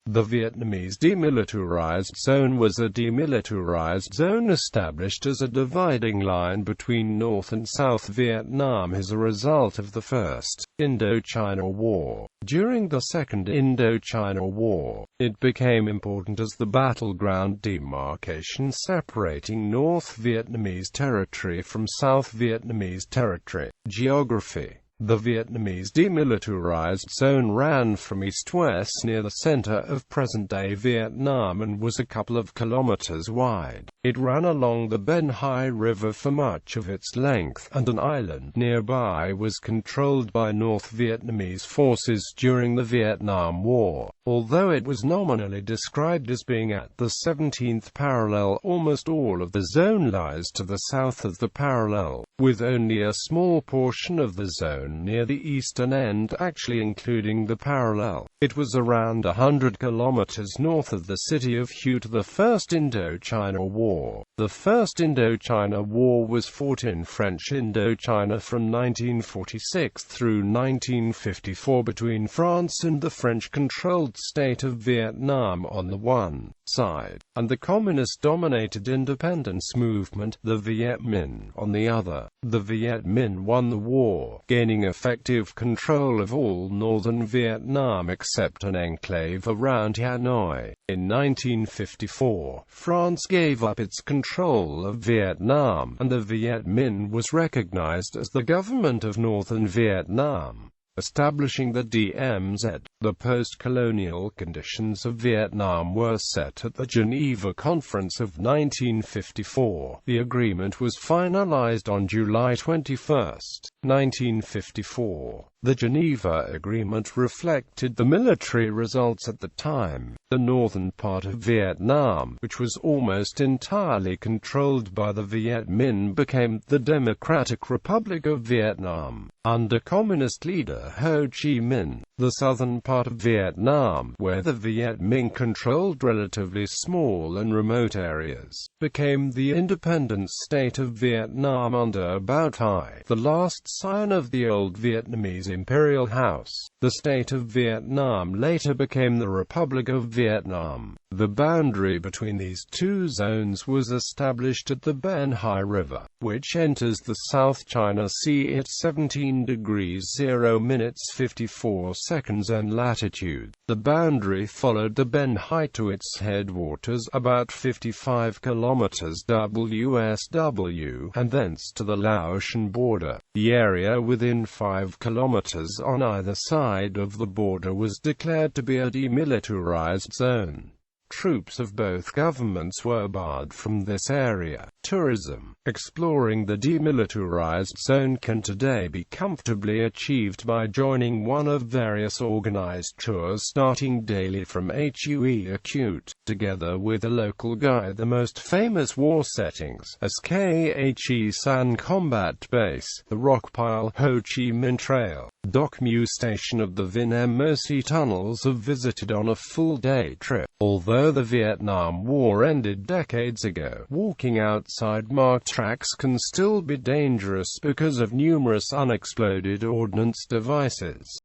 The Vietnamese Demilitarized Zone was a demilitarized zone established as a dividing line between North and South Vietnam as a result of the First Indochina War. During the Second Indochina War, it became important as the battleground demarcation separating North Vietnamese territory from South Vietnamese territory. Geography. The Vietnamese Demilitarized Zone ran from east-west near the center of present-day Vietnam and was a couple of kilometers wide. It ran along the Ben Hai River for much of its length, and an island nearby was controlled by North Vietnamese forces during the Vietnam War. Although it was nominally described as being at the 17th parallel, almost all of the zone lies to the south of the parallel, with only a small portion of the zone near the eastern end actually including the parallel. It was around 100 kilometers north of the city of Hue to the First Indochina War. The First Indochina War was fought in French Indochina from 1946 through 1954 between France and the French-controlled state of Vietnam on the one side, and the communist-dominated independence movement, the Viet Minh, on the other. The Viet Minh won the war, gaining effective control of all northern Vietnam except an enclave around Hanoi. In 1954, France gave up its control of Vietnam, and the Viet Minh was recognized as the government of northern Vietnam, establishing the DMZ. The post-colonial conditions of Vietnam were set at the Geneva Conference of 1954. The agreement was finalized on July 21, 1954. The Geneva Agreement reflected the military results at the time. The northern part of Vietnam, which was almost entirely controlled by the Viet Minh, became the Democratic Republic of Vietnam, under Communist leader Ho Chi Minh. The southern part of Vietnam, where the Viet Minh controlled relatively small and remote areas, became the independent state of Vietnam under Bao Thai, the last scion of the old Vietnamese imperial house. The state of Vietnam later became the Republic of Vietnam. The boundary between these two zones was established at the Ben Hai River, which enters the South China Sea at 17 degrees 0 minutes 54 seconds and latitude. The boundary followed the Ben Hai to its headwaters, about 55 kilometers WSW, and thence to the Laotian border. The area within 5 kilometers on either side of the border was declared to be a demilitarized zone. Troops of both governments were barred from this area. Tourism. Exploring the demilitarized zone can today be comfortably achieved by joining one of various organized tours starting daily from Hue Acute, together with a local guide. The most famous war settings, SKHE San Combat Base, the Rockpile, Ho Chi Minh Trail, Doc Mu Station of the Vinh Mo tunnels are visited on a full-day trip. Although the Vietnam War ended decades ago, walking outside marked tracks can still be dangerous because of numerous unexploded ordnance devices.